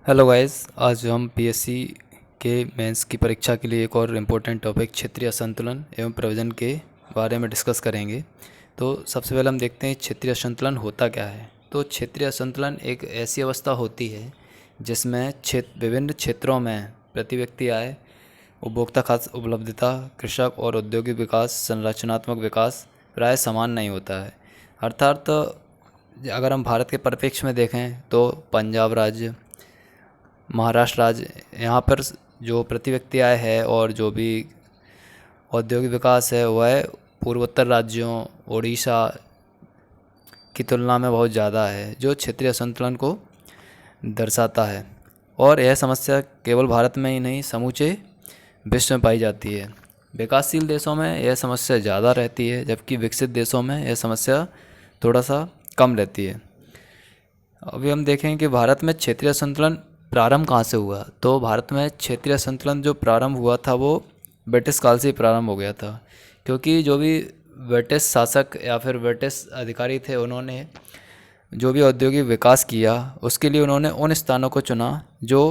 Hello guys, आज हम PSC के मेंस की परीक्षा के लिए एक और इम्पोर्टेंट टॉपिक क्षेत्रीय असंतुलन एवं प्रवचन के बारे में डिस्कस करेंगे। तो सबसे पहले हम देखते हैं क्षेत्रीय असंतुलन होता क्या है। तो क्षेत्रीय असंतुलन एक ऐसी अवस्था होती है जिसमें विभिन्न क्षेत्रों में प्रति व्यक्ति आय, उपभोक्ता खाद्य उपलब्धता, कृषक और औद्योगिक विकास, संरचनात्मक विकास प्राय समान नहीं होता है। अर्थात अगर हम भारत के परिप्रेक्ष्य में देखें तो पंजाब राज्य, महाराष्ट्र राज्य, यहाँ पर जो प्रति व्यक्ति आय है और जो भी औद्योगिक विकास है वह पूर्वोत्तर राज्यों, उड़ीसा की तुलना में बहुत ज़्यादा है, जो क्षेत्रीय असंतुलन को दर्शाता है। और यह समस्या केवल भारत में ही नहीं, समूचे विश्व में पाई जाती है। विकासशील देशों में यह समस्या ज़्यादा रहती है, जबकि विकसित देशों में यह समस्या थोड़ा सा कम रहती है। अभी हम देखें कि भारत में क्षेत्रीय संतुलन प्रारंभ कहाँ से हुआ। तो भारत में क्षेत्रीय संतुलन जो प्रारंभ हुआ था वो ब्रिटिश काल से ही प्रारंभ हो गया था, क्योंकि जो भी ब्रिटिश शासक या फिर ब्रिटिश अधिकारी थे, उन्होंने जो भी औद्योगिक विकास किया उसके लिए उन्होंने उन स्थानों को चुना जो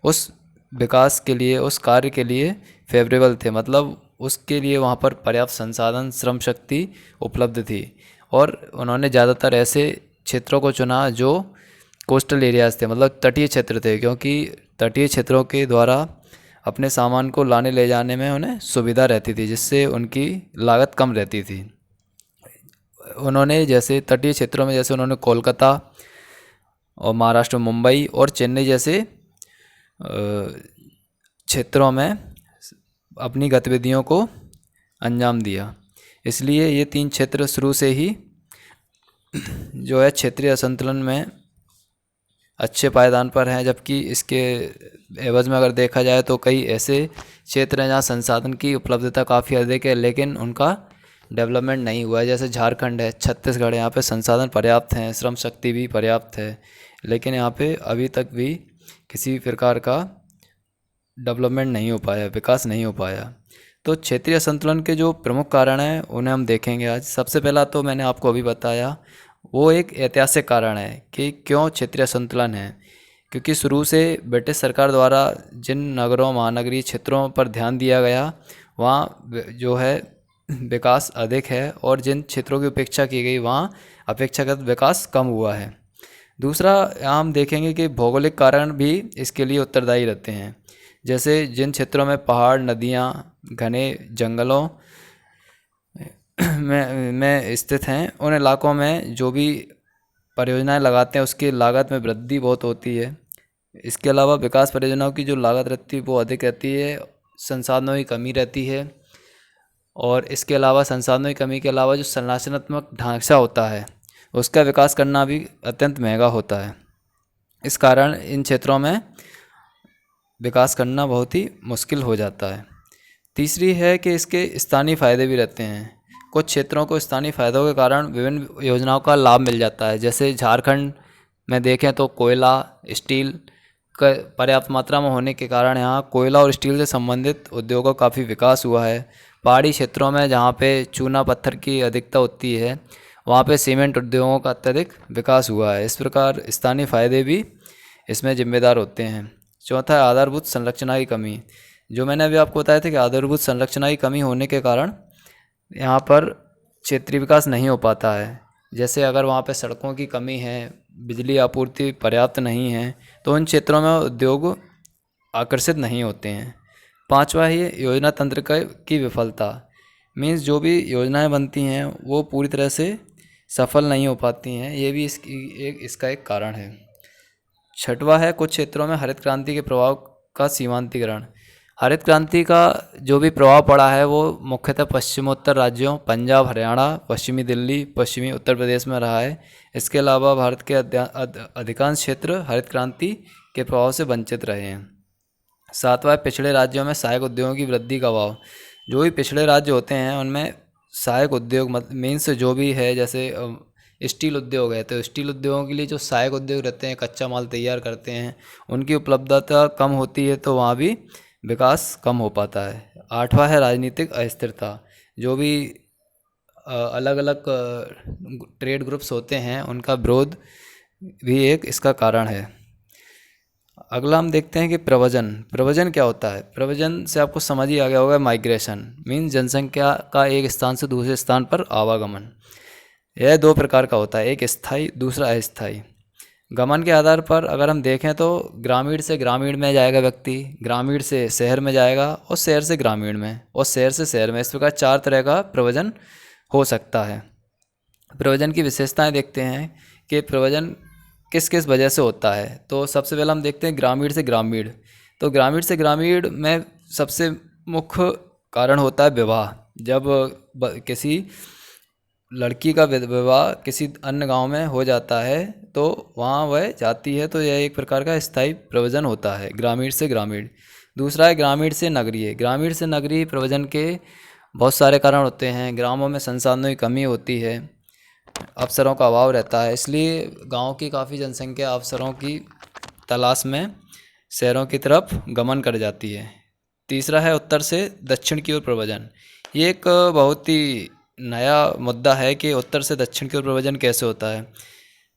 उस विकास के लिए, उस कार्य के लिए फेवरेबल थे, मतलब उसके लिए वहाँ पर पर्याप्त संसाधन, श्रम शक्ति उपलब्ध थी। और उन्होंने ज़्यादातर ऐसे क्षेत्रों को चुना जो कोस्टल एरियाज़ थे, मतलब तटीय क्षेत्र थे, क्योंकि तटीय क्षेत्रों के द्वारा अपने सामान को लाने ले जाने में उन्हें सुविधा रहती थी, जिससे उनकी लागत कम रहती थी। उन्होंने जैसे तटीय क्षेत्रों में, जैसे उन्होंने कोलकाता और महाराष्ट्र में मुंबई और चेन्नई जैसे क्षेत्रों में अपनी गतिविधियों को अंजाम दिया। इसलिए ये तीन क्षेत्र शुरू से ही जो है क्षेत्रीय असंतुलन में अच्छे पायदान पर हैं, जबकि इसके एवज में अगर देखा जाए तो कई ऐसे क्षेत्र हैं जहाँ संसाधन की उपलब्धता काफ़ी अधिक है लेकिन उनका डेवलपमेंट नहीं हुआ है। जैसे झारखंड है, छत्तीसगढ़ है, यहाँ पे संसाधन पर्याप्त हैं, श्रम शक्ति भी पर्याप्त है, लेकिन यहाँ पे अभी तक भी किसी भी प्रकार का डेवलपमेंट नहीं हो पाया, विकास नहीं हो पाया। तो क्षेत्रीय संतुलन के जो प्रमुख कारण हैं उन्हें हम देखेंगे आज। सबसे पहला तो मैंने आपको अभी बताया, वो एक ऐतिहासिक कारण है कि क्यों क्षेत्रीय संतुलन है। क्योंकि शुरू से ब्रिटिश सरकार द्वारा जिन नगरों, महानगरीय क्षेत्रों पर ध्यान दिया गया, वहाँ जो है विकास अधिक है, और जिन क्षेत्रों की उपेक्षा की गई वहाँ अपेक्षाकृत विकास कम हुआ है। दूसरा, यहाँ हम देखेंगे कि भौगोलिक कारण भी इसके लिए उत्तरदायी रहते हैं। जैसे जिन क्षेत्रों में पहाड़, नदियाँ, घने जंगलों में स्थित हैं, उन इलाकों में जो भी परियोजनाएं लगाते हैं उसकी लागत में वृद्धि बहुत होती है। इसके अलावा विकास परियोजनाओं की जो लागत रहती है वो अधिक रहती है, संसाधनों की कमी रहती है, और इसके अलावा संसाधनों की कमी के अलावा जो संरचनात्मक ढांचा होता है उसका विकास करना भी अत्यंत महंगा होता है। इस कारण इन क्षेत्रों में विकास करना बहुत ही मुश्किल हो जाता है। तीसरी है कि इसके स्थानीय फ़ायदे भी रहते हैं। कुछ क्षेत्रों को स्थानीय फ़ायदों के कारण विभिन्न योजनाओं का लाभ मिल जाता है। जैसे झारखंड में देखें तो कोयला, स्टील का पर्याप्त मात्रा में होने के कारण यहाँ कोयला और स्टील से संबंधित उद्योगों का काफ़ी विकास हुआ है। पहाड़ी क्षेत्रों में जहाँ पे चूना पत्थर की अधिकता होती है, वहाँ पे सीमेंट उद्योगों का अत्यधिक विकास हुआ है। इस प्रकार स्थानीय फ़ायदे भी इसमें जिम्मेदार होते हैं। चौथा है आधारभूत संरचना की कमी। जो मैंने अभी आपको बताया था कि आधारभूत संरचना की कमी होने के कारण यहाँ पर क्षेत्रीय विकास नहीं हो पाता है। जैसे अगर वहाँ पे सड़कों की कमी है, बिजली आपूर्ति पर्याप्त नहीं है, तो उन क्षेत्रों में उद्योग आकर्षित नहीं होते हैं। पांचवा है योजना तंत्र की विफलता। मीन्स जो भी योजनाएं बनती हैं वो पूरी तरह से सफल नहीं हो पाती हैं, ये भी इसका एक कारण है। छठवा है कुछ क्षेत्रों में हरित क्रांति के प्रभाव का सीमांतीकरण। हरित क्रांति का जो भी प्रभाव पड़ा है वो मुख्यतः पश्चिमोत्तर राज्यों, पंजाब, हरियाणा, पश्चिमी दिल्ली, पश्चिमी उत्तर प्रदेश में रहा है। इसके अलावा भारत के अधिकांश क्षेत्र हरित क्रांति के प्रभाव से वंचित रहे हैं। सातवां, पिछड़े राज्यों में सहायक उद्योगों की वृद्धि का अभाव। जो भी पिछड़े राज्य होते हैं उनमें सहायक उद्योग मीन्स जो भी है, जैसे स्टील उद्योग है, तो स्टील उद्योगों के लिए जो सहायक उद्योग रहते हैं, कच्चा माल तैयार करते हैं, उनकी उपलब्धता कम होती है, तो वहाँ भी विकास कम हो पाता है। आठवां है राजनीतिक अस्थिरता। जो भी अलग अलग ट्रेड ग्रुप्स होते हैं उनका विरोध भी एक इसका कारण है। अगला हम देखते हैं कि प्रव्रजन। प्रव्रजन क्या होता है? प्रव्रजन से आपको समझ ही आ गया होगा, माइग्रेशन मीन्स जनसंख्या का एक स्थान से दूसरे स्थान पर आवागमन। यह दो प्रकार का होता है, एक स्थायी दूसरा अस्थायी। गमन के आधार पर अगर हम देखें तो ग्रामीण से ग्रामीण में जाएगा व्यक्ति, ग्रामीण से शहर में जाएगा और शहर से ग्रामीण में और शहर से शहर में। इस प्रकार 4 तरह का प्रव्रजन हो सकता है। प्रव्रजन की विशेषताएं देखते हैं कि प्रव्रजन किस किस वजह से होता है। तो सबसे पहले हम देखते हैं ग्रामीण से ग्रामीण। तो ग्रामीण से ग्रामीण में सबसे मुख्य कारण होता है विवाह। जब किसी लड़की का विवाह किसी अन्य गांव में हो जाता है तो वहाँ वह जाती है, तो यह एक प्रकार का स्थायी प्रव्रजन होता है ग्रामीण से ग्रामीण। दूसरा है ग्रामीण से नगरीय। ग्रामीण से नगरीय प्रव्रजन के बहुत सारे कारण होते हैं। ग्रामों में संसाधनों की कमी होती है, अवसरों का अभाव रहता है, इसलिए गांव की काफ़ी जनसंख्या अवसरों की तलाश में शहरों की तरफ गमन कर जाती है। तीसरा है उत्तर से दक्षिण की ओर प्रव्रजन। ये एक बहुत ही नया मुद्दा है कि उत्तर से दक्षिण की ओर प्रव्रजन कैसे होता है।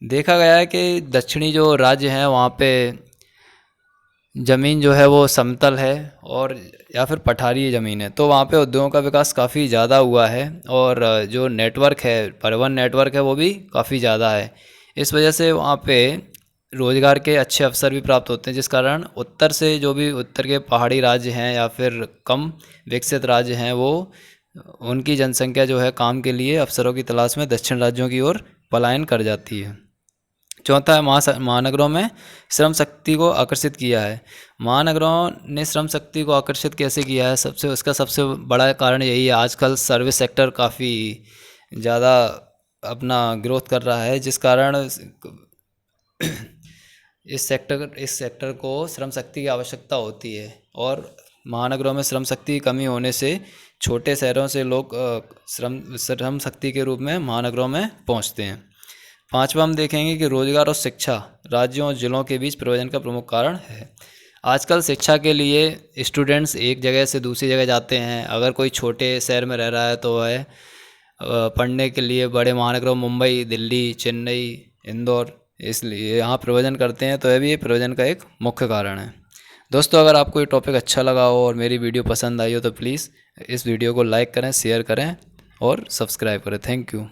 देखा गया है कि दक्षिणी जो राज्य हैं वहाँ पे ज़मीन जो है वो समतल है और या फिर पठारी ज़मीन है, तो वहाँ पे उद्योगों का विकास काफ़ी ज़्यादा हुआ है और जो नेटवर्क है, परिवहन नेटवर्क है, वो भी काफ़ी ज़्यादा है। इस वजह से वहाँ पे रोज़गार के अच्छे अवसर भी प्राप्त होते हैं, जिस कारण उत्तर से जो भी उत्तर के पहाड़ी राज्य हैं या फिर कम विकसित राज्य हैं, वो उनकी जनसंख्या जो है काम के लिए अवसरों की तलाश में दक्षिण राज्यों की ओर पलायन कर जाती है। चौथा है महानगरों में श्रम शक्ति को आकर्षित किया है। महानगरों ने श्रम शक्ति को आकर्षित कैसे किया है? उसका सबसे बड़ा कारण यही है, आजकल सर्विस सेक्टर काफ़ी ज़्यादा अपना ग्रोथ कर रहा है, जिस कारण इस सेक्टर को श्रम शक्ति की आवश्यकता होती है और महानगरों में श्रम शक्ति की कमी होने से छोटे शहरों से लोग श्रम शक्ति के रूप में महानगरों में पहुंचते हैं। पांचवा हम देखेंगे कि रोजगार और शिक्षा राज्यों और जिलों के बीच प्रव्रजन का प्रमुख कारण है। आजकल शिक्षा के लिए स्टूडेंट्स एक जगह से दूसरी जगह जाते हैं। अगर कोई छोटे शहर में रह रहा है तो वह पढ़ने के लिए बड़े महानगरों मुंबई, दिल्ली, चेन्नई, इंदौर, इसलिए यहाँ प्रव्रजन करते हैं, तो यह भी प्रव्रजन का एक मुख्य कारण है। दोस्तों, अगर आपको ये टॉपिक अच्छा लगा हो और मेरी वीडियो पसंद आई हो तो प्लीज़ इस वीडियो को लाइक करें, शेयर करें और सब्सक्राइब करें। Thank you.